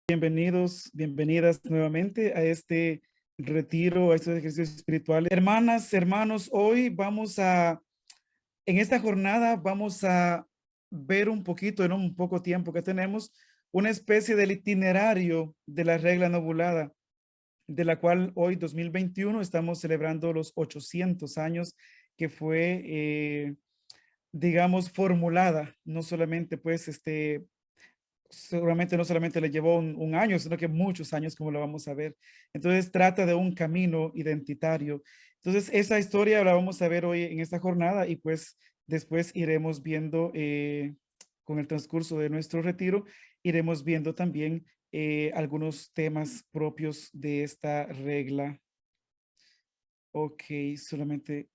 Bienvenidos, bienvenidas nuevamente a este retiro, a estos ejercicios espirituales. Hermanas, hermanos, hoy en esta jornada vamos a ver un poquito, en un poco tiempo que tenemos, una especie del itinerario de la regla nobulada, de la cual hoy, 2021, estamos celebrando los 800 años que fue, digamos, formulada, no solamente pues seguramente no solamente le llevó un año, sino que muchos años, como lo vamos a ver. Entonces trata de un camino identitario. Entonces esa historia la vamos a ver hoy en esta jornada y pues después iremos viendo con el transcurso de nuestro retiro, iremos viendo también algunos temas propios de esta regla. Ok, solamente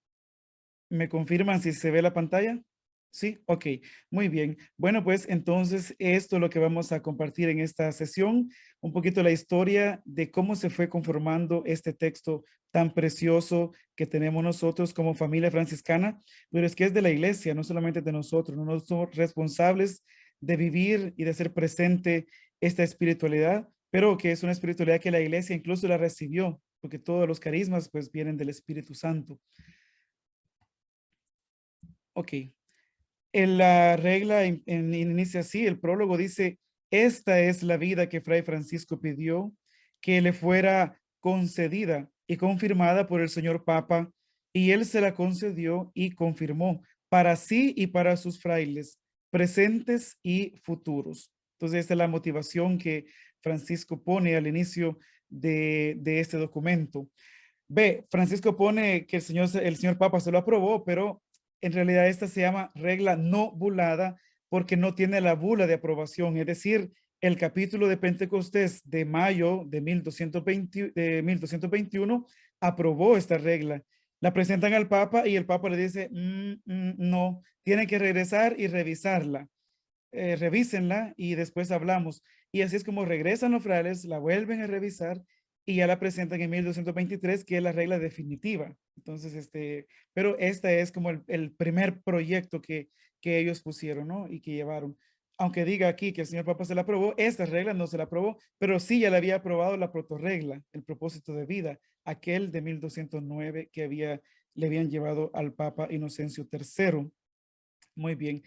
¿me confirman si se ve la pantalla? Sí, ok, muy bien. Bueno, pues entonces esto es lo que vamos a compartir en esta sesión, un poquito la historia de cómo se fue conformando este texto tan precioso que tenemos nosotros como familia franciscana, pero es que es de la iglesia, no solamente de nosotros, no somos responsables de vivir y de hacer presente esta espiritualidad, pero que es una espiritualidad que la iglesia incluso la recibió, porque todos los carismas pues vienen del Espíritu Santo. Ok. En la regla inicia así, el prólogo dice, esta es la vida que Fray Francisco pidió que le fuera concedida y confirmada por el señor Papa, y él se la concedió y confirmó para sí y para sus frailes, presentes y futuros. Entonces, esta es la motivación que Francisco pone al inicio de este documento. Ve, Francisco pone que el señor Papa se lo aprobó, pero en realidad esta se llama regla no bulada porque no tiene la bula de aprobación. Es decir, el capítulo de Pentecostés de mayo de 1221 aprobó esta regla. La presentan al Papa y el Papa le dice, no, tienen que regresar y revisarla. Revísenla y después hablamos. Y así es como regresan los frailes, la vuelven a revisar y ya la presentan en 1223, que es la regla definitiva. Entonces, pero esta es como el primer proyecto que ellos pusieron, ¿no? Y que llevaron. Aunque diga aquí que el señor Papa se la aprobó, esta regla no se la aprobó, pero sí ya le había aprobado la protorregla, el propósito de vida, aquel de 1209 que le habían llevado al Papa Inocencio III. Muy bien.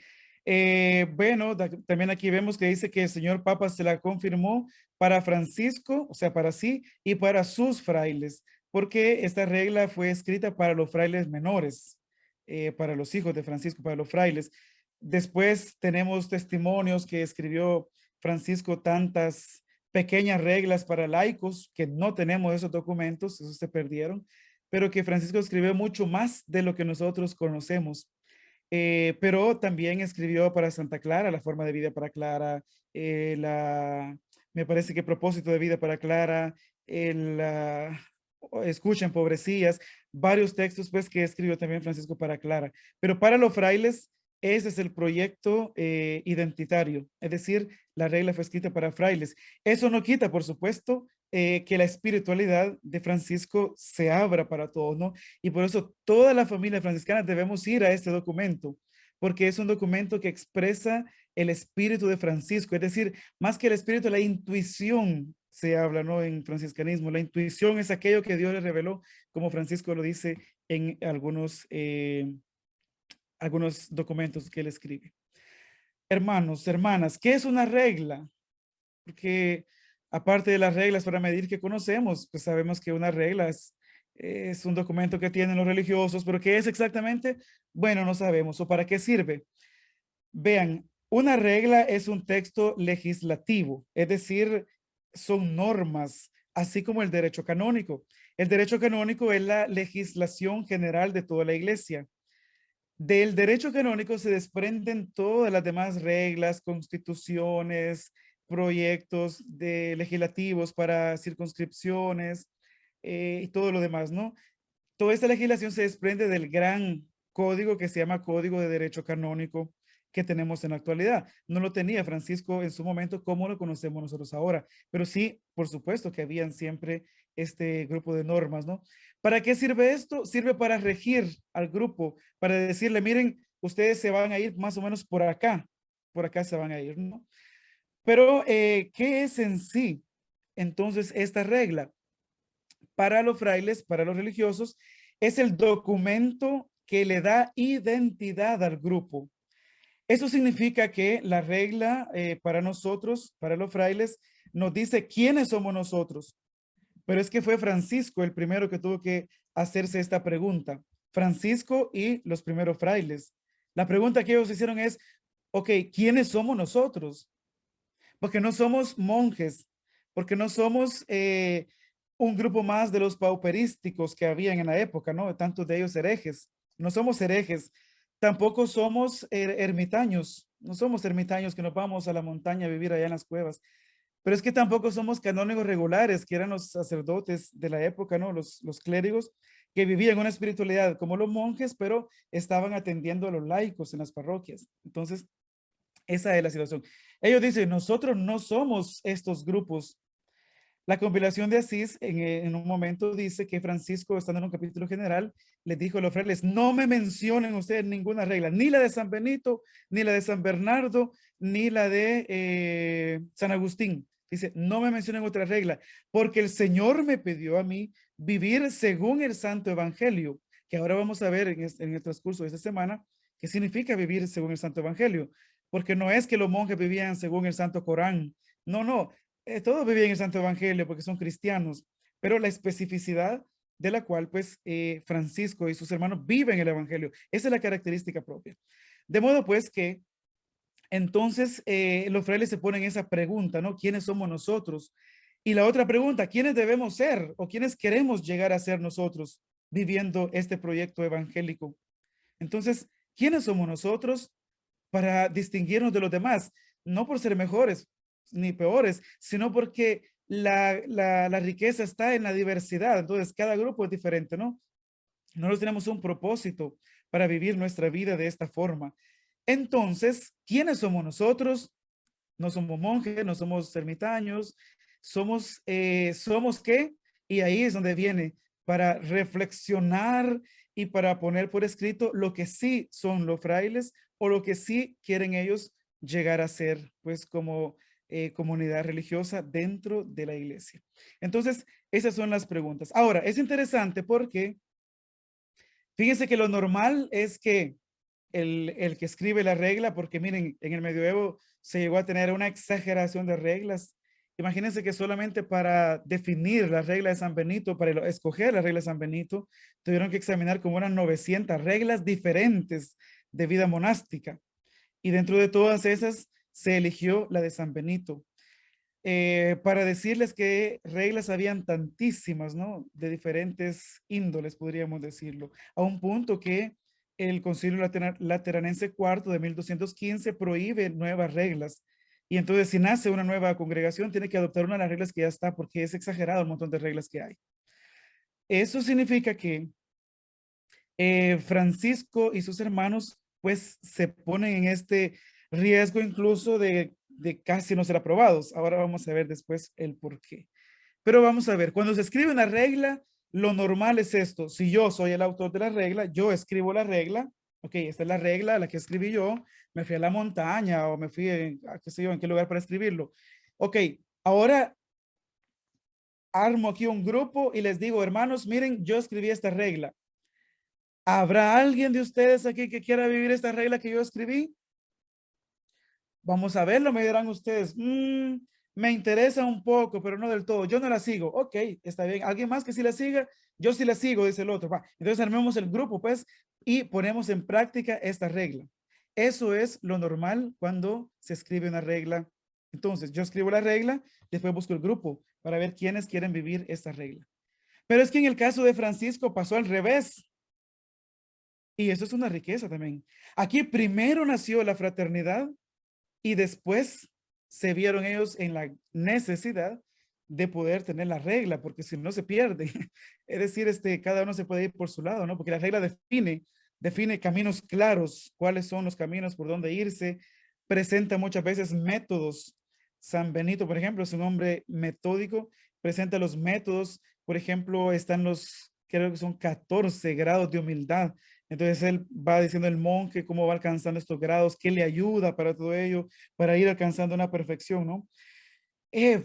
Bueno, también aquí vemos que dice que el señor Papa se la confirmó para Francisco, o sea, para sí y para sus frailes, porque esta regla fue escrita para los frailes menores, para los hijos de Francisco, para los frailes. Después tenemos testimonios que escribió Francisco, tantas pequeñas reglas para laicos, que no tenemos esos documentos, esos se perdieron, pero que Francisco escribió mucho más de lo que nosotros conocemos. Pero también escribió para Santa Clara, la forma de vida para Clara, me parece que propósito de vida para Clara, el, escuchen pobrecillas, varios textos pues que escribió también Francisco para Clara. Pero para los frailes, ese es el proyecto identitario, es decir, la regla fue escrita para frailes. Eso no quita, por supuesto, que la espiritualidad de Francisco se abra para todos, ¿no? Y por eso toda la familia franciscana debemos ir a este documento, porque es un documento que expresa el espíritu de Francisco, es decir, más que el espíritu, la intuición se habla, ¿no? En franciscanismo, la intuición es aquello que Dios le reveló, como Francisco lo dice en algunos documentos que él escribe. Hermanos, hermanas, ¿qué es una regla? Porque aparte de las reglas para medir que conocemos, pues sabemos que una regla es un documento que tienen los religiosos, pero ¿qué es exactamente? Bueno, no sabemos. ¿O para qué sirve? Vean, una regla es un texto legislativo, es decir, son normas, así como el derecho canónico. El derecho canónico es la legislación general de toda la iglesia. Del derecho canónico se desprenden todas las demás reglas, constituciones, proyectos legislativos para circunscripciones y todo lo demás, ¿no? Toda esta legislación se desprende del gran código que se llama Código de Derecho Canónico que tenemos en la actualidad. No lo tenía Francisco en su momento como lo conocemos nosotros ahora, pero sí, por supuesto que habían siempre este grupo de normas, ¿no? ¿Para qué sirve esto? Sirve para regir al grupo, para decirle, miren, ustedes se van a ir más o menos por acá se van a ir, ¿no? Pero, ¿qué es en sí entonces esta regla? Para los frailes, para los religiosos, es el documento que le da identidad al grupo. Eso significa que la regla para nosotros, para los frailes, nos dice quiénes somos nosotros. Pero es que fue Francisco el primero que tuvo que hacerse esta pregunta. Francisco y los primeros frailes. La pregunta que ellos hicieron es, ok, ¿quiénes somos nosotros? Porque no somos monjes, porque no somos un grupo más de los pauperísticos que habían en la época, ¿no? Tantos de ellos herejes. No somos herejes, tampoco somos ermitaños, no somos ermitaños que nos vamos a la montaña a vivir allá en las cuevas. Pero es que tampoco somos canónigos regulares, que eran los sacerdotes de la época, ¿no? Los clérigos que vivían una espiritualidad como los monjes, pero estaban atendiendo a los laicos en las parroquias. Entonces, esa es la situación. Ellos dicen, nosotros no somos estos grupos. La compilación de Asís en un momento dice que Francisco, estando en un capítulo general, les dijo a los frailes, no me mencionen ustedes ninguna regla, ni la de San Benito, ni la de San Bernardo, ni la de San Agustín. Dice, no me mencionen otra regla, porque el Señor me pidió a mí vivir según el Santo Evangelio, que ahora vamos a ver en el transcurso de esta semana, qué significa vivir según el Santo Evangelio, porque no es que los monjes vivían según el Santo Corán, no, todos vivían el Santo Evangelio porque son cristianos, pero la especificidad de la cual pues Francisco y sus hermanos viven el Evangelio, esa es la característica propia. De modo pues que entonces los frailes se ponen esa pregunta, ¿no? ¿Quiénes somos nosotros? Y la otra pregunta, ¿quiénes debemos ser o quiénes queremos llegar a ser nosotros viviendo este proyecto evangélico? Entonces, ¿quiénes somos nosotros para distinguirnos de los demás? No por ser mejores ni peores, sino porque la riqueza está en la diversidad. Entonces, cada grupo es diferente, ¿no? Nosotros tenemos un propósito para vivir nuestra vida de esta forma. Entonces, ¿quiénes somos nosotros? No somos monjes, no somos ermitaños, somos qué? Y ahí es donde viene para reflexionar y para poner por escrito lo que sí son los frailes o lo que sí quieren ellos llegar a ser, pues como comunidad religiosa dentro de la iglesia. Entonces, esas son las preguntas. Ahora, es interesante porque fíjense que lo normal es que el que escribe la regla, porque miren, en el medioevo se llegó a tener una exageración de reglas. Imagínense que solamente para definir la regla de San Benito, para escoger la regla de San Benito, tuvieron que examinar como unas 900 reglas diferentes de vida monástica. Y dentro de todas esas se eligió la de San Benito. Para decirles que reglas habían tantísimas, ¿no? De diferentes índoles, podríamos decirlo, a un punto que el Concilio Lateranense IV de 1215 prohíbe nuevas reglas. Y entonces, si nace una nueva congregación, tiene que adoptar una de las reglas que ya está, porque es exagerado el montón de reglas que hay. Eso significa que Francisco y sus hermanos, pues, se ponen en este riesgo incluso de casi no ser aprobados. Ahora vamos a ver después el por qué. Pero vamos a ver, cuando se escribe una regla, lo normal es esto. Si yo soy el autor de la regla, yo escribo la regla. Ok, esta es la regla, la que escribí yo. Me fui a la montaña o me fui a qué sé yo, en qué lugar para escribirlo. Ok, ahora armo aquí un grupo y les digo, hermanos, miren, yo escribí esta regla. ¿Habrá alguien de ustedes aquí que quiera vivir esta regla que yo escribí? Vamos a verlo, me dirán ustedes. Me interesa un poco, pero no del todo. Yo no la sigo. Ok, está bien. ¿Alguien más que sí la siga? Yo sí la sigo, dice el otro. Va. Entonces armemos el grupo, pues, y ponemos en práctica esta regla. Eso es lo normal cuando se escribe una regla. Entonces, yo escribo la regla, después busco el grupo para ver quiénes quieren vivir esta regla. Pero es que en el caso de Francisco pasó al revés. Y eso es una riqueza también. Aquí primero nació la fraternidad y después se vieron ellos en la necesidad de poder tener la regla, porque si no se pierde. Es decir, cada uno se puede ir por su lado, ¿no? Porque la regla define caminos claros, cuáles son los caminos por dónde irse, presenta muchas veces métodos. San Benito, por ejemplo, es un hombre metódico, presenta los métodos, por ejemplo, están creo que son 14 grados de humildad Entonces él va diciendo el monje cómo va alcanzando estos grados, qué le ayuda para todo ello, para ir alcanzando una perfección, ¿no?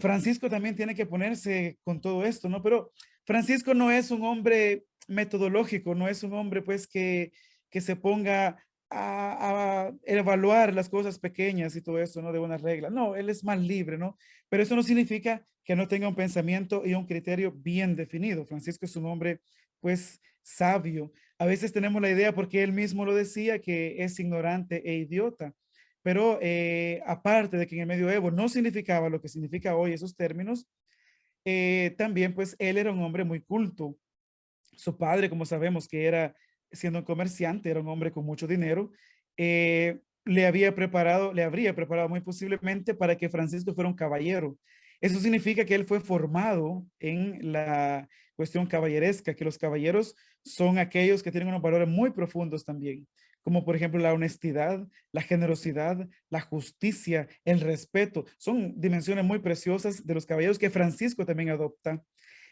Francisco también tiene que ponerse con todo esto, ¿no? Pero Francisco no es un hombre metodológico, no es un hombre pues que se ponga a evaluar las cosas pequeñas y todo eso, ¿no? De una regla. No, él es más libre, ¿no? Pero eso no significa que no tenga un pensamiento y un criterio bien definido. Francisco es un hombre pues sabio. A veces tenemos la idea, porque él mismo lo decía, que es ignorante e idiota. Pero aparte de que en el medioevo no significaba lo que significa hoy esos términos, también pues él era un hombre muy culto. Su padre, como sabemos que era, siendo un comerciante, era un hombre con mucho dinero, le habría preparado muy posiblemente para que Francisco fuera un caballero. Eso significa que él fue formado en la cuestión caballeresca, que los caballeros son aquellos que tienen unos valores muy profundos también, como por ejemplo la honestidad, la generosidad, la justicia, el respeto. Son dimensiones muy preciosas de los caballeros que Francisco también adopta.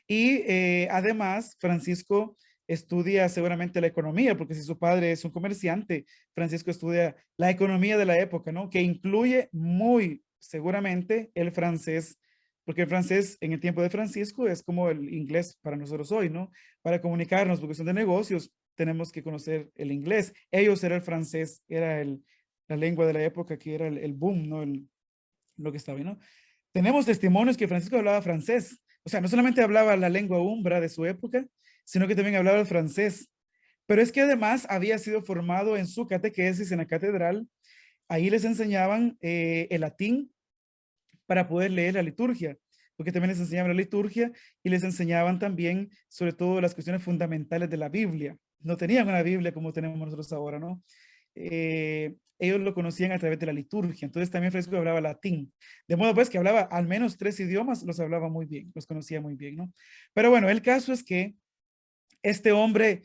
Y además, Francisco estudia seguramente la economía, porque si su padre es un comerciante, Francisco estudia la economía de la época, ¿no? Que incluye muy seguramente el francés, porque el francés en el tiempo de Francisco es como el inglés para nosotros hoy, ¿no? Para comunicarnos, porque son de negocios, tenemos que conocer el inglés. Ellos era el francés, era la lengua de la época, que era el boom, ¿no? Lo que estaba, ¿no? Tenemos testimonios que Francisco hablaba francés. O sea, no solamente hablaba la lengua umbra de su época, sino que también hablaba el francés. Pero es que además había sido formado en su catequesis en la catedral. Ahí les enseñaban el latín para poder leer la liturgia, porque también les enseñaban la liturgia y les enseñaban también sobre todo las cuestiones fundamentales de la Biblia. No tenían una Biblia como tenemos nosotros ahora, ¿no? Ellos lo conocían a través de la liturgia. Entonces también Francisco hablaba latín. De modo pues que hablaba al menos 3 idiomas, los hablaba muy bien, los conocía muy bien, ¿no? Pero bueno, el caso es que este hombre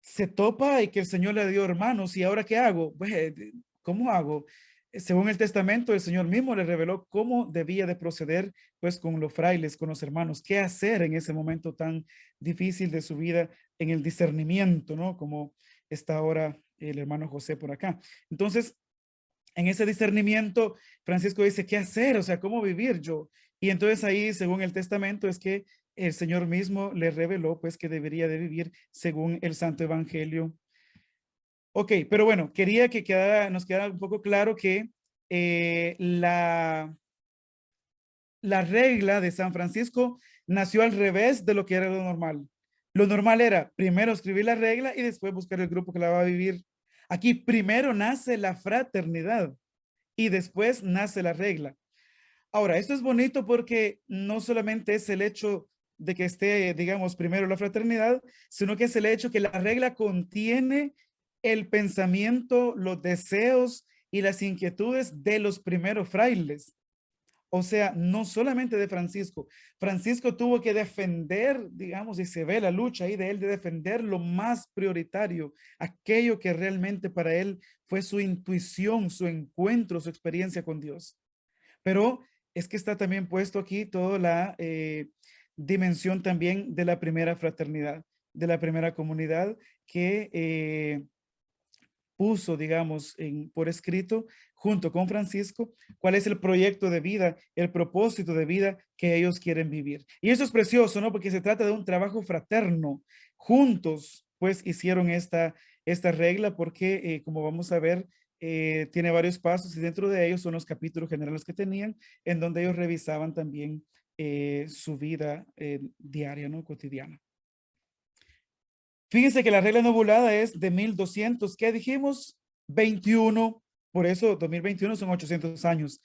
se topa y que el Señor le dio hermanos. ¿Y ahora qué hago? Pues, ¿cómo hago? Según el testamento, el Señor mismo le reveló cómo debía de proceder pues con los frailes, con los hermanos, qué hacer en ese momento tan difícil de su vida en el discernimiento, ¿no? Como está ahora el hermano José por acá. Entonces, en ese discernimiento, Francisco dice, ¿qué hacer? O sea, ¿cómo vivir yo? Y entonces ahí, según el testamento, es que el Señor mismo le reveló pues que debería de vivir según el Santo Evangelio. Ok, pero bueno, quería que nos quedara un poco claro que la regla de San Francisco nació al revés de lo que era lo normal. Lo normal era primero escribir la regla y después buscar el grupo que la va a vivir. Aquí primero nace la fraternidad y después nace la regla. Ahora, esto es bonito porque no solamente es el hecho de que esté, digamos, primero la fraternidad, sino que es el hecho que la regla contiene el pensamiento, los deseos y las inquietudes de los primeros frailes. O sea, no solamente de Francisco. Francisco tuvo que defender, digamos, y se ve la lucha ahí de él de defender lo más prioritario, aquello que realmente para él fue su intuición, su encuentro, su experiencia con Dios. Pero es que está también puesto aquí toda la dimensión también de la primera fraternidad, de la primera comunidad que puso, digamos, por escrito, junto con Francisco, cuál es el proyecto de vida, el propósito de vida que ellos quieren vivir. Y eso es precioso, ¿no? Porque se trata de un trabajo fraterno. Juntos, pues, hicieron esta regla porque, como vamos a ver, tiene varios pasos y dentro de ellos son los capítulos generales que tenían, en donde ellos revisaban también su vida diaria, ¿no? Cotidiana. Fíjense que la regla novulada es de 1200, ¿qué dijimos? 21, por eso 2021 son 800 años.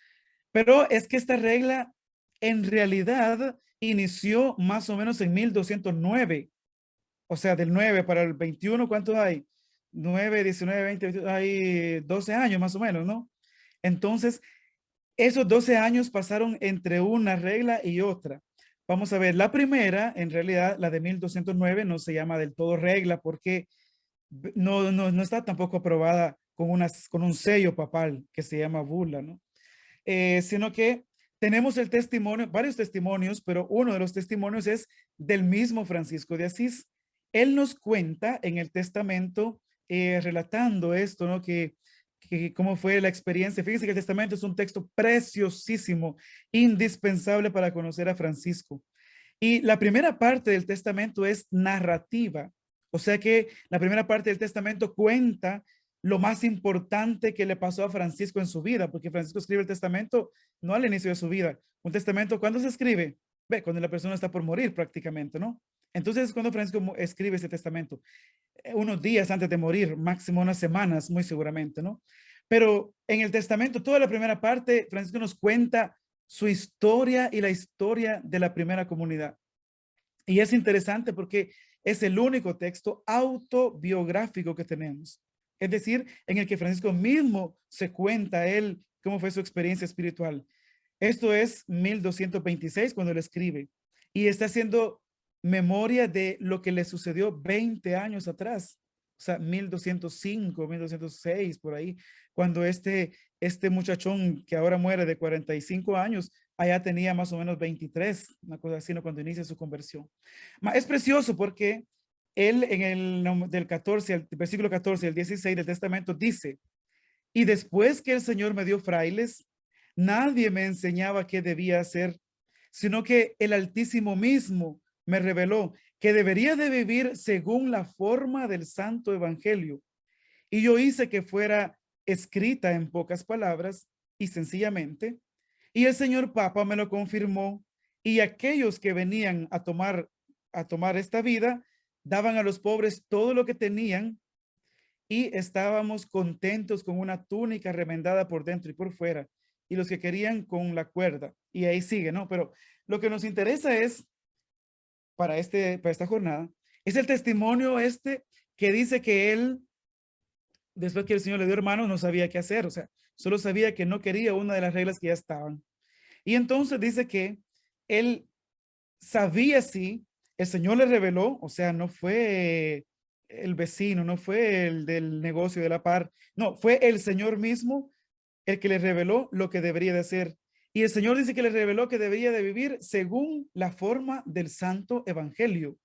Pero es que esta regla en realidad inició más o menos en 1209. O sea, del 9 para el 21, ¿cuántos hay? 9, 19, 20, 21, hay 12 años más o menos, ¿no? Entonces, esos 12 años pasaron entre una regla y otra. Vamos a ver, la primera, en realidad, la de 1209, no se llama del todo regla porque no está tampoco aprobada con un sello papal que se llama bula, ¿no? Sino que tenemos el testimonio, varios testimonios, pero uno de los testimonios es del mismo Francisco de Asís. él nos cuenta en el testamento, relatando esto, ¿no? Que cómo fue la experiencia. Fíjense que el testamento es un texto preciosísimo, indispensable para conocer a Francisco. Y la primera parte del testamento es narrativa. O sea que la primera parte del testamento cuenta lo más importante que le pasó a Francisco en su vida, porque Francisco escribe el testamento no al inicio de su vida. Un testamento, ¿cuándo se escribe? Ve, cuando la persona está por morir prácticamente, ¿no? Entonces, cuando Francisco escribe ese testamento, unos días antes de morir, máximo unas semanas, muy seguramente, ¿no? Pero en el testamento, toda la primera parte, Francisco nos cuenta su historia y la historia de la primera comunidad. Y es interesante porque es el único texto autobiográfico que tenemos. Es decir, en el que Francisco mismo se cuenta él cómo fue su experiencia espiritual. Esto es 1226 cuando él escribe y está haciendo memoria de lo que le sucedió 20 años atrás. O sea, 1205, 1206, por ahí, cuando este muchachón que ahora muere de 45 años, allá tenía más o menos 23, una cosa así, ¿no? Cuando inicia su conversión. Es precioso porque él en del 14, el versículo 14 al 16 del testamento dice, y después que el Señor me dio frailes, nadie me enseñaba qué debía hacer, sino que el Altísimo mismo me reveló que debería de vivir según la forma del Santo Evangelio. Y yo hice que fuera escrita en pocas palabras y sencillamente. Y el señor Papa me lo confirmó. Y aquellos que venían a tomar esta vida, daban a los pobres todo lo que tenían y estábamos contentos con una túnica remendada por dentro y por fuera. Y los que querían con la cuerda. Y ahí sigue, ¿no? Pero lo que nos interesa es, para esta jornada, es el testimonio que dice que él, después que el Señor le dio hermanos, no sabía qué hacer. O sea, solo sabía que no quería una de las reglas que ya estaban. Y entonces dice que él sabía si el Señor le reveló, o sea, no fue el vecino, no fue el del negocio de la par, no, fue el Señor mismo el que le reveló lo que debería de hacer. Y el Señor dice que le reveló que debería de vivir según la forma del Santo Evangelio.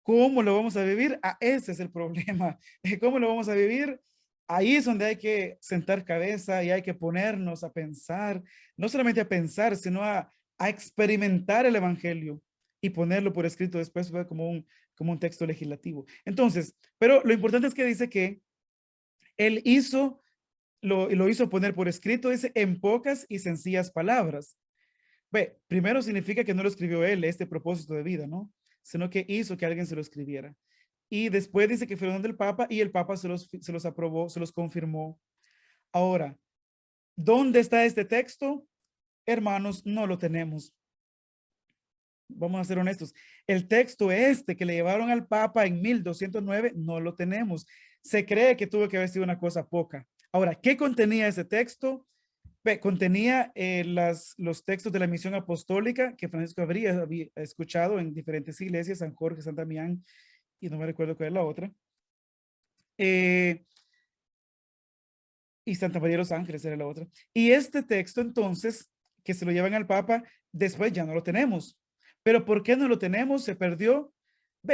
¿Cómo lo vamos a vivir? Ese es el problema. ¿Cómo lo vamos a vivir? Ahí es donde hay que sentar cabeza y hay que ponernos a pensar, no solamente a pensar, sino a experimentar el Evangelio y ponerlo por escrito después como un texto legislativo. Entonces, pero lo importante es que dice que él lo hizo poner por escrito, dice, en pocas y sencillas palabras. Ve, primero significa que no lo escribió él, este propósito de vida, ¿no? Sino que hizo que alguien se lo escribiera. Y después dice que fueron del Papa y el Papa se los aprobó, se los confirmó. Ahora, ¿dónde está este texto? Hermanos, no lo tenemos. Vamos a ser honestos. El texto que le llevaron al Papa en 1209, no lo tenemos. Se cree que tuvo que haber sido una cosa poca. Ahora, ¿qué contenía ese texto? Contenía los textos de la misión apostólica que Francisco había escuchado en diferentes iglesias, San Jorge, San Damián, y no me recuerdo cuál es la otra. Y Santa María de los Ángeles era la otra. Y este texto entonces, que se lo llevan al Papa, después ya no lo tenemos. Pero ¿por qué no lo tenemos? Se perdió.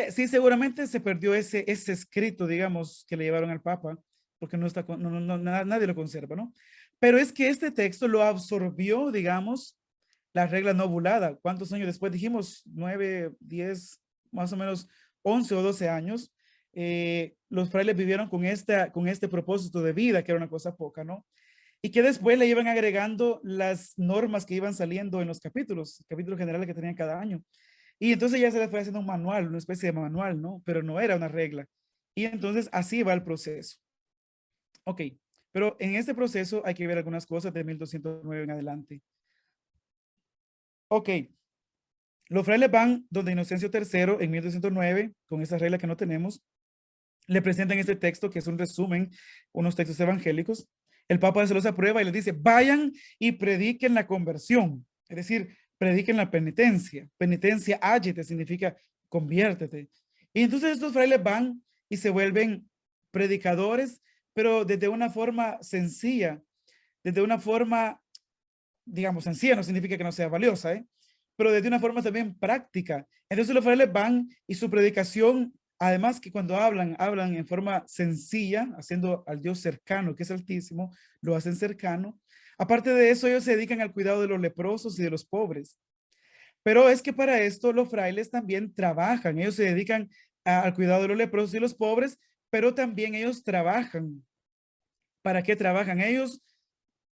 Sí, seguramente se perdió ese escrito, digamos, que le llevaron al Papa, porque no está, nadie lo conserva, ¿no? Pero es que este texto lo absorbió, digamos, la regla novulada. ¿Cuántos años después dijimos? 9, 10, más o menos 11 o 12 años. Los frailes vivieron con este propósito de vida, que era una cosa poca, ¿no? Y que después le iban agregando las normas que iban saliendo en los capítulos generales que tenían cada año. Y entonces ya se les fue haciendo un manual, una especie de manual, ¿no? Pero no era una regla. Y entonces así va el proceso. Ok, pero en este proceso hay que ver algunas cosas de 1209 en adelante. Ok, los frailes van donde Inocencio III en 1209, con esa regla que no tenemos, le presentan este texto que es un resumen, unos textos evangélicos. El Papa se los aprueba y les dice, vayan y prediquen la conversión, es decir, prediquen la penitencia. Penitencia, ágite, significa conviértete. Y entonces estos frailes van y se vuelven predicadores, pero desde una forma sencilla, desde una forma, digamos, sencilla, no significa que no sea valiosa, ¿eh? pero desde una forma también práctica. Entonces los frailes van y su predicación, además que cuando hablan, hablan en forma sencilla, haciendo al Dios cercano, que es altísimo, lo hacen cercano. Aparte de eso, ellos se dedican al cuidado de los leprosos y de los pobres. Pero es que para esto los frailes también trabajan, ellos se dedican al cuidado de los leprosos y los pobres, pero también ellos trabajan. ¿Para qué trabajan? Ellos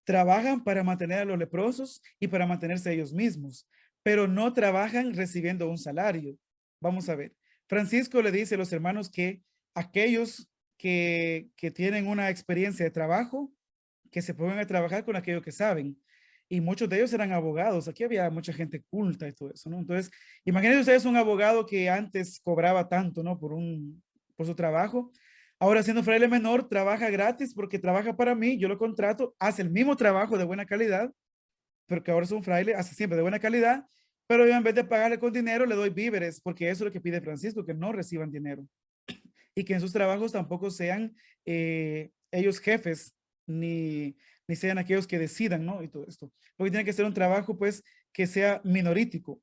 trabajan para mantener a los leprosos y para mantenerse ellos mismos, pero no trabajan recibiendo un salario. Vamos a ver. Francisco le dice a los hermanos que aquellos que tienen una experiencia de trabajo, que se pongan a trabajar con aquello que saben. Y muchos de ellos eran abogados. Aquí había mucha gente culta y todo eso, ¿no? Entonces, imagínense ustedes un abogado que antes cobraba tanto, ¿no? Por su trabajo. Ahora siendo fraile menor, trabaja gratis porque trabaja para mí, yo lo contrato, hace el mismo trabajo de buena calidad, pero que ahora es un fraile, hace siempre de buena calidad, pero yo en vez de pagarle con dinero, le doy víveres, porque eso es lo que pide Francisco, que no reciban dinero y que en sus trabajos tampoco sean ellos jefes, ni sean aquellos que decidan, ¿no? Y todo esto. Porque tiene que ser un trabajo, pues, que sea minorítico.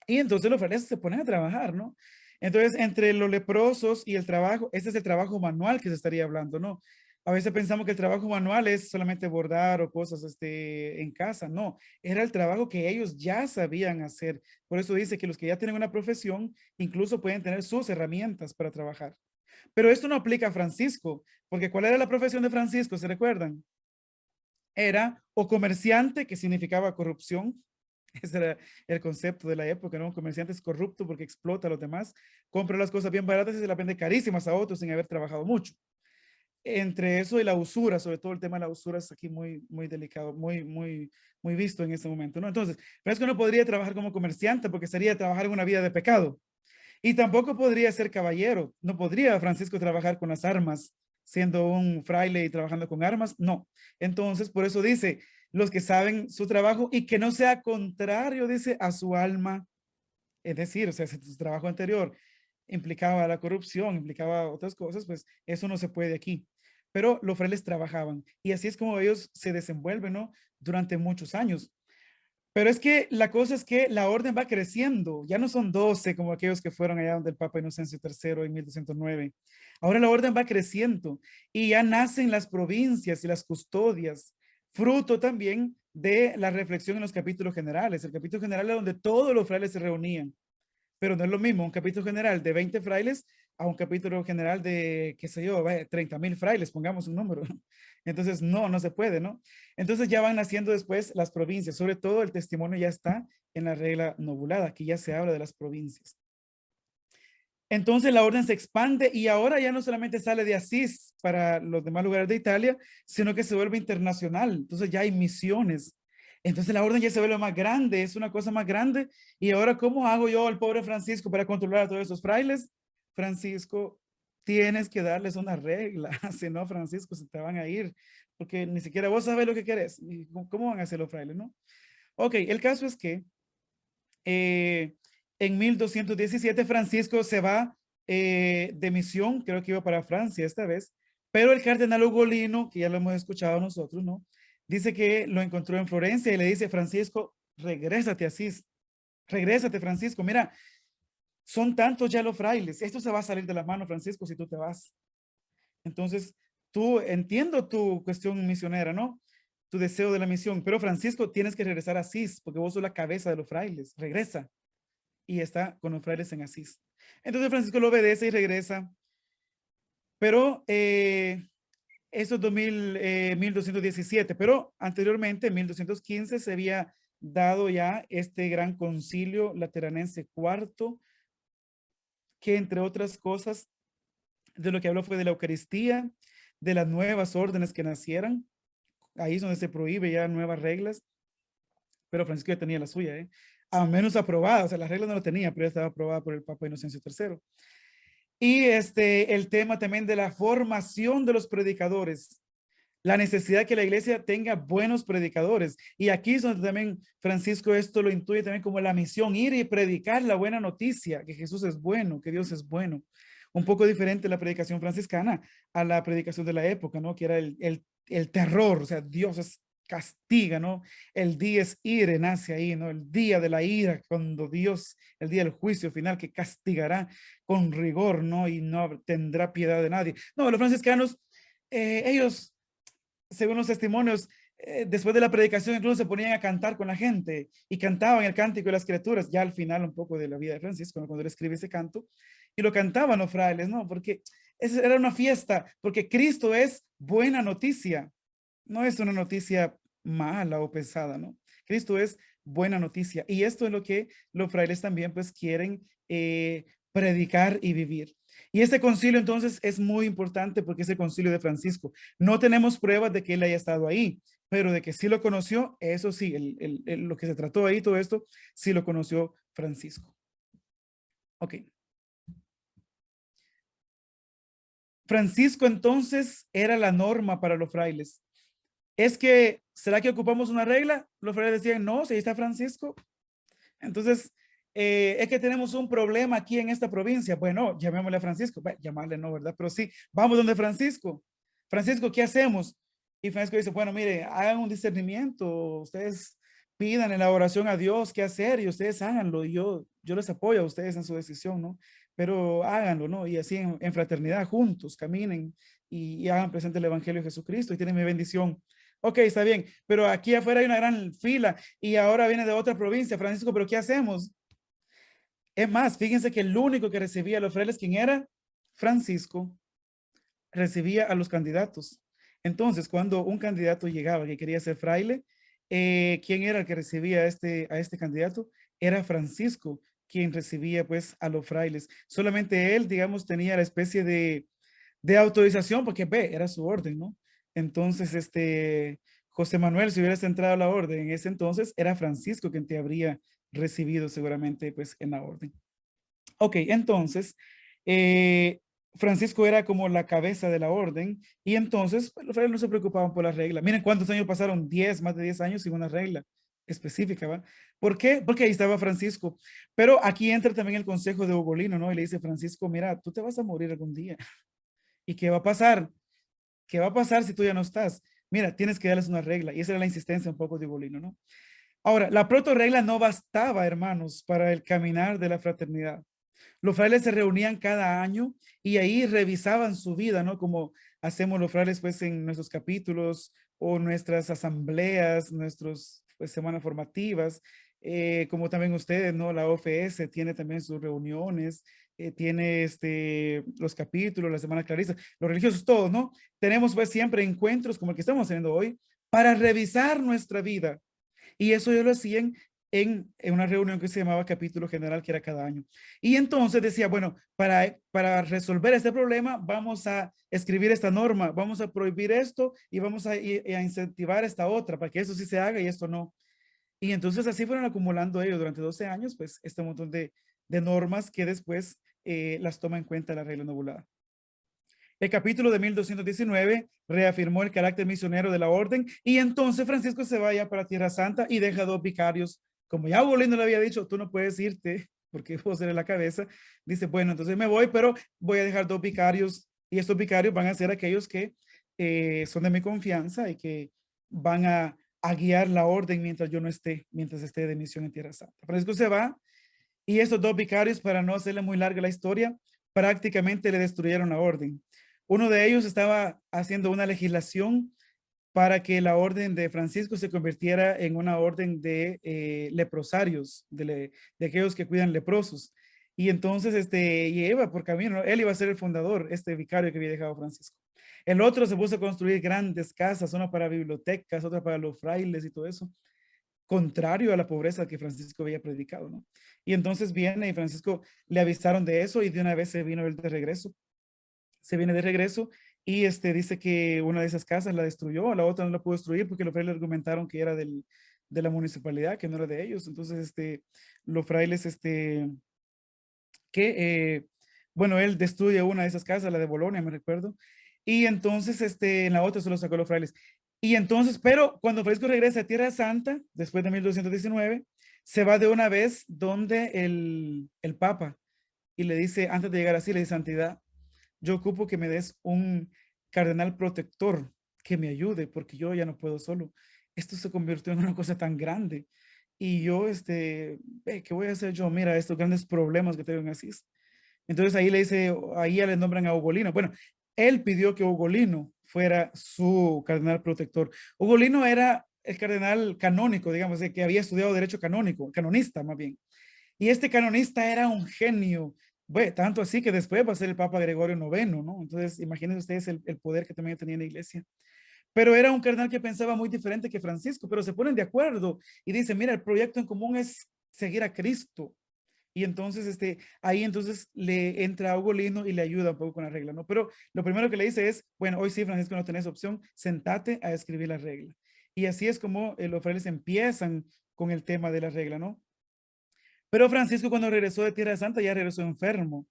Y entonces los frailes se ponen a trabajar, ¿no? Entonces, entre los leprosos y el trabajo, este es el trabajo manual que se estaría hablando, ¿no? A veces pensamos que el trabajo manual es solamente bordar o cosas en casa. No, era el trabajo que ellos ya sabían hacer. Por eso dice que los que ya tienen una profesión incluso pueden tener sus herramientas para trabajar. Pero esto no aplica a Francisco, porque ¿cuál era la profesión de Francisco? ¿Se recuerdan? Era o comerciante, que significaba corrupción. Ese era el concepto de la época, ¿no? Un comerciante es corrupto porque explota a los demás, compra las cosas bien baratas y se las vende carísimas a otros sin haber trabajado mucho. Entre eso y la usura, sobre todo el tema de la usura es aquí muy, muy delicado, muy visto en este momento, ¿no? Entonces, Francisco no podría trabajar como comerciante porque sería trabajar en una vida de pecado. Y tampoco podría ser caballero. No podría Francisco trabajar con las armas, siendo un fraile y trabajando con armas. No. Entonces, por eso dice, los que saben su trabajo y que no sea contrario, dice, a su alma. Es decir, o sea, si su trabajo anterior implicaba la corrupción, implicaba otras cosas, pues eso no se puede aquí. Pero los frailes trabajaban y así es como ellos se desenvuelven, ¿no? Durante muchos años. Pero es que la cosa es que la orden va creciendo. Ya no son 12 como aquellos que fueron allá donde el Papa Inocencio III en 1209. Ahora la orden va creciendo y ya nacen las provincias y las custodias, fruto también de la reflexión en los capítulos generales. El capítulo general es donde todos los frailes se reunían, pero no es lo mismo un capítulo general de 20 frailes a un capítulo general de, qué sé yo, 30,000 frailes, pongamos un número. Entonces, no, no se puede, ¿no? Entonces ya van naciendo después las provincias, sobre todo el testimonio ya está en la regla novulada, aquí ya se habla de las provincias. Entonces la orden se expande y ahora ya no solamente sale de Asís para los demás lugares de Italia, sino que se vuelve internacional. Entonces ya hay misiones. Entonces la orden ya se vuelve más grande, es una cosa más grande. Y ahora, ¿cómo hago yo al pobre Francisco para controlar a todos esos frailes? Francisco, tienes que darles una regla, si no, Francisco, se te van a ir, porque ni siquiera vos sabes lo que querés. ¿Cómo van a hacer los frailes, no? Ok, el caso es que eh, en 1217 Francisco se va de misión, creo que iba para Francia esta vez, pero el cardenal Ugolino, que ya lo hemos escuchado nosotros, ¿no? Dice que lo encontró en Florencia y le dice, Francisco, regrésate a Asís, regrésate Francisco, mira, son tantos ya los frailes, esto se va a salir de la mano Francisco si tú te vas. Entonces, tú entiendo tu cuestión misionera, ¿no? Tu deseo de la misión, pero Francisco, tienes que regresar a Asís porque vos sos la cabeza de los frailes, regresa y está con los frailes en Asís. Entonces Francisco lo obedece y regresa, pero eso es 1217, pero anteriormente, en 1215, se había dado ya este gran concilio lateranense cuarto, que entre otras cosas, de lo que habló fue de la Eucaristía, de las nuevas órdenes que nacieran. Ahí es donde se prohíbe ya nuevas reglas, pero Francisco ya tenía la suya, ¿eh? Al menos aprobada, o sea, las reglas no la tenía, pero ya estaba aprobada por el Papa Inocencio III. Y el tema también de la formación de los predicadores, la necesidad de que la iglesia tenga buenos predicadores. Y aquí es donde también Francisco esto lo intuye también como la misión, ir y predicar la buena noticia, que Jesús es bueno, que Dios es bueno. Un poco diferente la predicación franciscana a la predicación de la época, ¿no? Que era el terror, o sea, Dios es castiga, ¿no? El día es ire, nace ahí, ¿no? El día de la ira, cuando Dios, el día del juicio final, que castigará con rigor, ¿no? Y no tendrá piedad de nadie. No, los franciscanos, ellos, según los testimonios, después de la predicación incluso se ponían a cantar con la gente y cantaban el cántico de las criaturas, ya al final un poco de la vida de Francisco, ¿no? Cuando él escribe ese canto, y lo cantaban los frailes, ¿no? Porque esa era una fiesta, porque Cristo es buena noticia, no es una noticia mala o pesada, ¿no? Cristo es buena noticia. Y esto es lo que los frailes también pues quieren predicar y vivir. Y este concilio entonces es muy importante porque es el concilio de Francisco. No tenemos pruebas de que él haya estado ahí, pero de que sí lo conoció, eso sí, lo que se trató ahí, todo esto, sí lo conoció Francisco. Ok. Francisco entonces era la norma para los frailes. Es que, ¿será que ocupamos una regla? Los frailes decían, no, si ahí está Francisco. Entonces, es que tenemos un problema aquí en esta provincia. Bueno, llamémosle a Francisco. Bueno, llamarle no, ¿verdad? Pero sí, vamos donde Francisco. Francisco, ¿qué hacemos? Y Francisco dice, bueno, mire, hagan un discernimiento. Ustedes pidan en la oración a Dios qué hacer y ustedes háganlo. Y yo les apoyo a ustedes en su decisión, ¿no? Pero háganlo, ¿no? Y así en fraternidad, juntos, caminen y hagan presente el Evangelio de Jesucristo y tienen mi bendición. Ok, está bien, pero aquí afuera hay una gran fila y ahora viene de otra provincia, Francisco, pero ¿qué hacemos? Es más, fíjense que el único que recibía a los frailes, ¿quién era? Francisco, recibía a los candidatos. Entonces, cuando un candidato llegaba que quería ser fraile, ¿quién era el que recibía a este candidato? Era Francisco, quien recibía pues a los frailes. Solamente él, digamos, tenía la especie de autorización, porque ve, era su orden, ¿no? Entonces, José Manuel, si hubieras entrado a la orden en ese entonces, era Francisco quien te habría recibido seguramente, pues, en la orden. Ok, entonces, eh, Francisco era como la cabeza de la orden y entonces pues, los frailes no se preocupaban por la regla. Miren cuántos años pasaron, 10, más de 10 años sin una regla específica, ¿va? ¿Por qué? Porque ahí estaba Francisco. Pero aquí entra también el consejo de Ugolino, ¿no? Y le dice, Francisco, mira, tú te vas a morir algún día. ¿Y qué va a pasar? ¿Qué va a pasar si tú ya no estás? Mira, tienes que darles una regla. Y esa era la insistencia un poco de Ugolino, ¿no? Ahora, la proto-regla no bastaba, hermanos, para el caminar de la fraternidad. Los frailes se reunían cada año y ahí revisaban su vida, ¿no? Como hacemos los frailes, pues, en nuestros capítulos o nuestras asambleas, nuestras pues, semanas formativas, como también ustedes, ¿no? La OFS tiene también sus reuniones, tiene los capítulos, las semanas clarisas, los religiosos, todos, ¿no? Tenemos pues siempre encuentros como el que estamos teniendo hoy para revisar nuestra vida y eso yo lo hacían en una reunión que se llamaba capítulo general, que era cada año. Y entonces decía, bueno, para resolver este problema, vamos a escribir esta norma, vamos a prohibir esto y vamos a incentivar esta otra, para que eso sí se haga y esto no. Y entonces así fueron acumulando ellos durante 12 años, pues este montón de normas que después las toma en cuenta la regla nobulada. El capítulo de 1219 reafirmó el carácter misionero de la orden y entonces Francisco se vaya para Tierra Santa y deja dos vicarios. Como ya Bolívar le había dicho, tú no puedes irte porque vos eres la cabeza. Dice, bueno, entonces me voy, pero voy a dejar dos vicarios y estos vicarios van a ser aquellos que son de mi confianza y que van a guiar la orden mientras yo no esté, mientras esté de misión en Tierra Santa. Francisco se va y estos dos vicarios, para no hacerle muy larga la historia, prácticamente le destruyeron la orden. Uno de ellos estaba haciendo una legislación para que la orden de Francisco se convirtiera en una orden de leprosarios, de aquellos que cuidan leprosos. Y entonces lleva por camino, él iba a ser el fundador, este vicario que había dejado Francisco. El otro se puso a construir grandes casas, una para bibliotecas, otra para los frailes y todo eso, contrario a la pobreza que Francisco había predicado, ¿no? Y entonces viene y Francisco le avisaron de eso y de una vez se vino él de regreso. Se viene de regreso y dice que una de esas casas la destruyó, la otra no la pudo destruir porque los frailes argumentaron que era de la municipalidad, que no era de ellos. Entonces, los frailes, bueno, él destruye una de esas casas, la de Bolonia, me recuerdo. Y entonces, en la otra solo sacó los frailes. Y entonces, pero cuando Francisco regresa a Tierra Santa, después de 1219, se va de una vez donde el Papa y le dice, antes de llegar así, le dice, Santidad, yo ocupo que me des un cardenal protector que me ayude, porque yo ya no puedo solo. esto se convirtió en una cosa tan grande. Y yo, ¿qué voy a hacer yo? Mira, estos grandes problemas que tengo en Asís. Entonces ahí le dice, ahí ya le nombran a Ugolino. Bueno, él pidió que Ugolino fuera su cardenal protector. Ugolino era el cardenal canónico, digamos, que había estudiado derecho canónico, canonista más bien. Y este canonista era un genio, bueno, tanto así que después va a ser el Papa Gregorio IX, ¿no? Entonces, imagínense ustedes el poder que también tenía en la iglesia. Pero era un cardenal que pensaba muy diferente que Francisco, pero se ponen de acuerdo y dicen, mira, el proyecto en común es seguir a Cristo. Y entonces, ahí entonces le entra a Ugolino y le ayuda un poco con la regla, ¿no? Pero lo primero que le dice es, bueno, hoy sí, Francisco, no tenés opción, sentate a escribir la regla. Y así es como los frailes empiezan con el tema de la regla, ¿no? Pero Francisco cuando regresó de Tierra Santa ya regresó enfermo,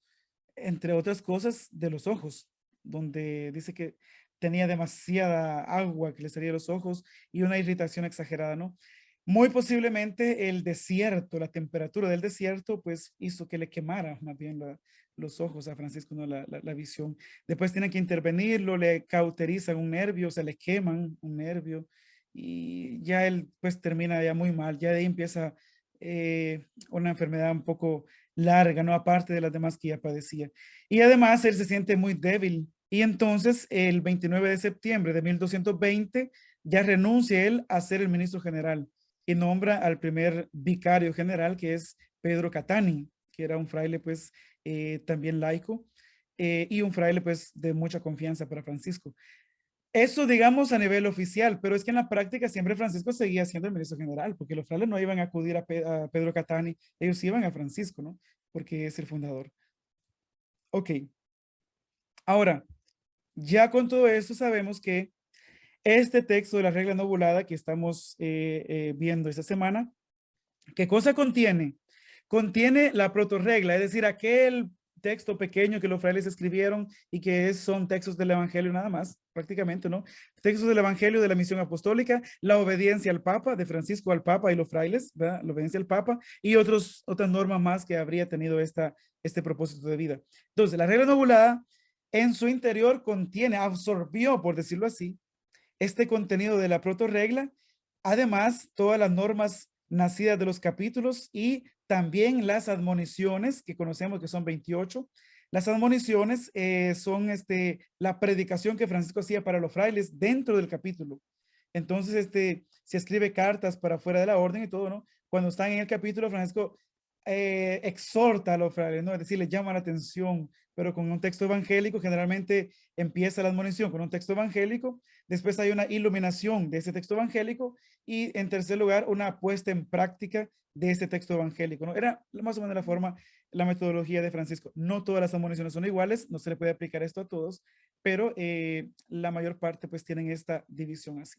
entre otras cosas de los ojos, donde dice que tenía demasiada agua que le salía de los ojos y una irritación exagerada, ¿no? Muy posiblemente el desierto, la temperatura del desierto, pues hizo que le quemara más bien los ojos a Francisco, ¿no? La visión. Después tienen que intervenirlo, le cauterizan un nervio, o sea, le queman un nervio y ya él pues termina ya muy mal, ya de ahí empieza una enfermedad un poco larga, ¿no? Aparte de las demás que ya padecía. Y además él se siente muy débil. Y entonces el 29 de septiembre de 1220 ya renuncia él a ser el ministro general y nombra al primer vicario general que es Pedro Catani, que era un fraile pues también laico y un fraile pues de mucha confianza para Francisco. Eso, digamos, a nivel oficial, pero es que en la práctica siempre Francisco seguía siendo el ministro general, porque los frailes no iban a acudir a Pedro Catani, ellos iban a Francisco, ¿no? Porque es el fundador. Ok, ahora, ya con todo esto sabemos que este texto de la regla novulada que estamos viendo esta semana, ¿qué cosa contiene? Contiene la protorregla, es decir, aquel texto pequeño que los frailes escribieron y que son textos del Evangelio nada más, prácticamente, ¿no? Textos del Evangelio de la misión apostólica, la obediencia al Papa, de Francisco al Papa y los frailes, ¿verdad? La obediencia al Papa y otras normas más que habría tenido este propósito de vida. Entonces, la regla novulada en su interior contiene, absorbió, por decirlo así, este contenido de la protorregla, además todas las normas nacidas de los capítulos y también las admoniciones que conocemos que son 28. Las admoniciones son la predicación que Francisco hacía para los frailes dentro del capítulo. Entonces, se escribe cartas para fuera de la orden y todo, ¿no? Cuando están en el capítulo, Francisco exhorta a los frailes, ¿no? Es decir, les llama la atención, pero con un texto evangélico, generalmente empieza la admonición con un texto evangélico, después hay una iluminación de ese texto evangélico y en tercer lugar, una puesta en práctica de este texto evangélico, ¿no? Era más o menos la forma, la metodología de Francisco. No todas las admoniciones son iguales, no se le puede aplicar esto a todos, pero la mayor parte pues tienen esta división así.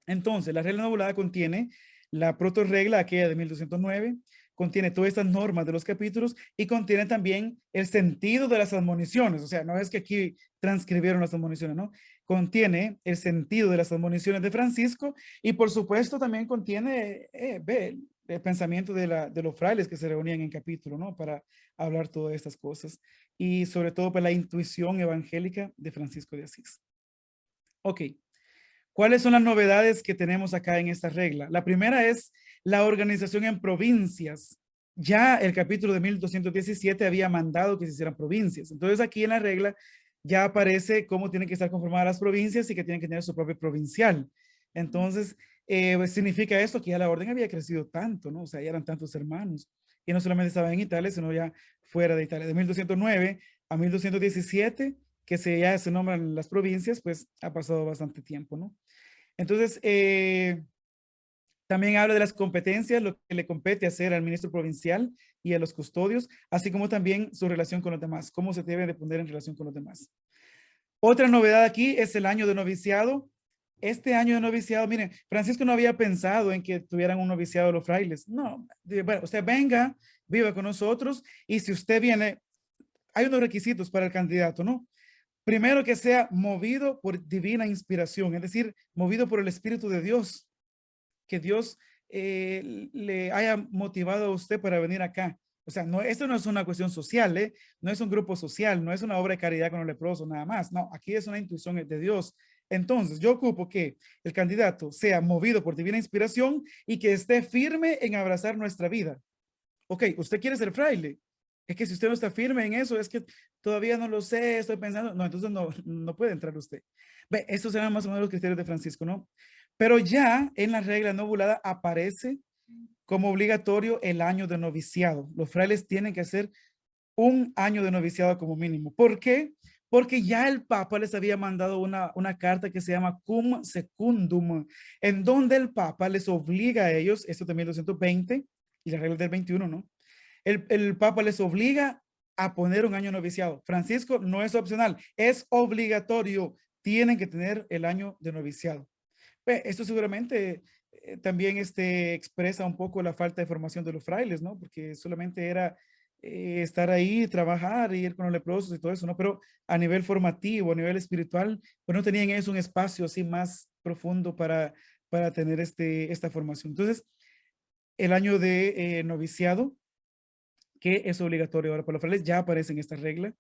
Entonces, la regla novulada contiene la protorregla, aquella de 1209, contiene todas estas normas de los capítulos y contiene también el sentido de las admoniciones. O sea, no es que aquí transcribieron las admoniciones, ¿no? Contiene el sentido de las admoniciones de Francisco y por supuesto también contiene el pensamiento de los frailes que se reunían en capítulo, ¿no? Para hablar todas estas cosas y sobre todo para la intuición evangélica de Francisco de Asís. Ok. ¿Cuáles son las novedades que tenemos acá en esta regla? La primera es la organización en provincias. Ya el capítulo de 1217 había mandado que se hicieran provincias. Entonces aquí en la regla ya aparece cómo tienen que estar conformadas las provincias y que tienen que tener su propio provincial. Entonces, pues significa esto que ya la orden había crecido tanto, ¿no? O sea, ya eran tantos hermanos. Y no solamente estaba en Italia, sino ya fuera de Italia. De 1209 a 1217 ya se nombran las provincias, pues ha pasado bastante tiempo, ¿no? Entonces, también habla de las competencias, lo que le compete hacer al ministro provincial y a los custodios, así como también su relación con los demás, cómo se debe de poner en relación con los demás. Otra novedad aquí es el año de noviciado. Este año de noviciado, miren, Francisco no había pensado en que tuvieran un noviciado los frailes. No, bueno, usted venga, viva con nosotros y si usted viene, hay unos requisitos para el candidato, ¿no? Primero que sea movido por divina inspiración, es decir, movido por el Espíritu de Dios, que Dios le haya motivado a usted para venir acá. O sea, no, esto no es una cuestión social, no es un grupo social, no es una obra de caridad con los leprosos, nada más. No, aquí es una intuición de Dios. Entonces, yo ocupo que el candidato sea movido por divina inspiración y que esté firme en abrazar nuestra vida. Ok, usted quiere ser fraile. Es que si usted no está firme en eso, es que todavía no lo sé, estoy pensando. No, entonces no puede entrar usted. Ve, estos eran más o menos los criterios de Francisco, ¿no? Pero ya en la regla novulada aparece como obligatorio el año de noviciado. Los frailes tienen que hacer un año de noviciado como mínimo. ¿Por qué? Porque ya el Papa les había mandado una carta que se llama Cum Secundum, en donde el Papa les obliga a ellos, esto también 220 y la regla del 21, ¿no? El Papa les obliga a poner un año de noviciado. Francisco no es opcional, es obligatorio. Tienen que tener el año de noviciado. Esto seguramente también expresa un poco la falta de formación de los frailes, ¿no? Porque solamente era estar ahí, trabajar, ir con los leprosos y todo eso, ¿no? Pero a nivel formativo, a nivel espiritual, pues no tenían eso un espacio así más profundo para tener esta formación. Entonces, el año de noviciado, que es obligatorio ahora para los frailes, ya aparece en esta regla.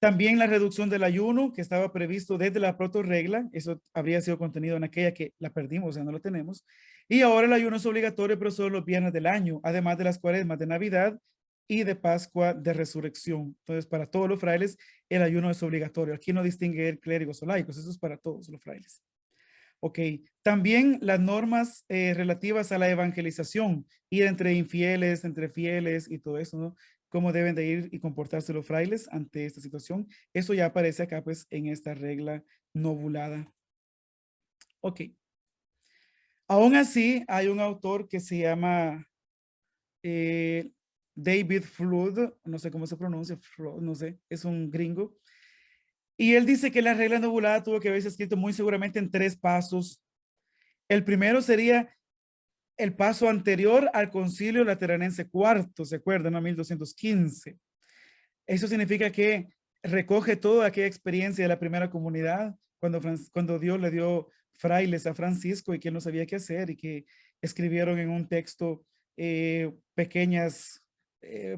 También la reducción del ayuno, que estaba previsto desde la proto-regla, eso habría sido contenido en aquella que la perdimos, o sea, no lo tenemos. Y ahora el ayuno es obligatorio, pero solo los viernes del año, además de las cuaresmas de Navidad y de Pascua de Resurrección. Entonces, para todos los frailes, el ayuno es obligatorio. Aquí no distingue clérigos o laicos, eso es para todos los frailes. Ok, también las normas relativas a la evangelización, ir entre infieles, entre fieles y todo eso, ¿no? Cómo deben de ir y comportarse los frailes ante esta situación. Eso ya aparece acá, pues, en esta regla novulada. Ok. Aún así, hay un autor que se llama eh, David Flood, no sé cómo se pronuncia, Flood, no sé, es un gringo. Y él dice que la regla novulada tuvo que haberse escrito muy seguramente en 3 pasos. El primero sería el paso anterior al Concilio Lateranense cuarto, ¿se acuerdan? ¿No? 1215. Eso significa que recoge toda aquella experiencia de la primera comunidad, cuando Dios le dio frailes a Francisco y que él no sabía qué hacer y que escribieron en un texto pequeñas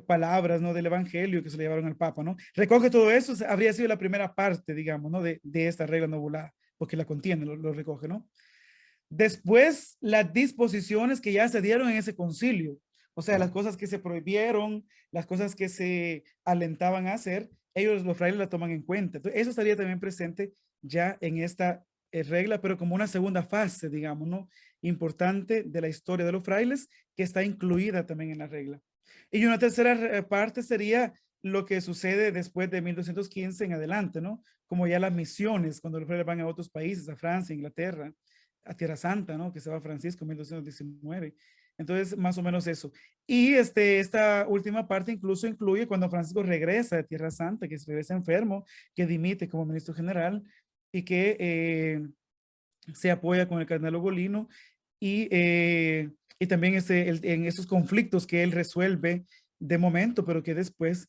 palabras, ¿no? Del Evangelio que se le llevaron al Papa, ¿no? Recoge todo eso, habría sido la primera parte, digamos, ¿no? De esta regla novulada, porque la contiene, lo recoge, ¿no? Después, las disposiciones que ya se dieron en ese concilio, o sea, las cosas que se prohibieron, las cosas que se alentaban a hacer, ellos los frailes la toman en cuenta. Entonces, eso estaría también presente ya en esta regla, pero como una segunda fase, digamos, ¿no? Importante de la historia de los frailes, que está incluida también en la regla. Y una tercera parte sería lo que sucede después de 1215 en adelante, ¿no? Como ya las misiones, cuando los frailes van a otros países, a Francia, Inglaterra, a Tierra Santa, ¿no? Que se va a Francisco en 1219. Entonces, más o menos eso. Y esta última parte incluso incluye cuando Francisco regresa de Tierra Santa, que se regresa enfermo, que dimite como ministro general y que se apoya con el cardenal Ugolino y también en esos conflictos que él resuelve de momento, pero que después,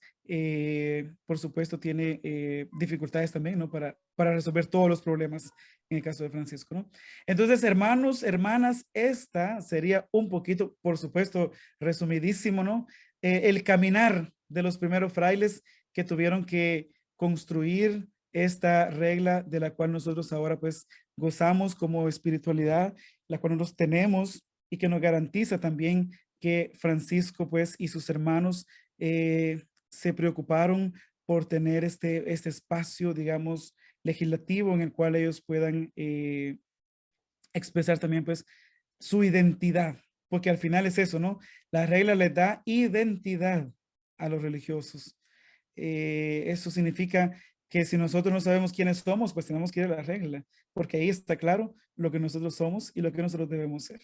por supuesto, tiene dificultades también, ¿no? Para resolver todos los problemas en el caso de Francisco, ¿no? Entonces, hermanos, hermanas, esta sería un poquito, por supuesto, resumidísimo, ¿no? El caminar de los primeros frailes que tuvieron que construir esta regla de la cual nosotros ahora pues gozamos como espiritualidad, la cual nosotros tenemos y que nos garantiza también que Francisco pues y sus hermanos se preocuparon por tener este espacio, digamos, legislativo en el cual ellos puedan expresar también pues su identidad, porque al final es eso, ¿no? La regla les da identidad a los religiosos. Eso significa que si nosotros no sabemos quiénes somos, pues tenemos que ir a la regla, porque ahí está claro lo que nosotros somos y lo que nosotros debemos ser.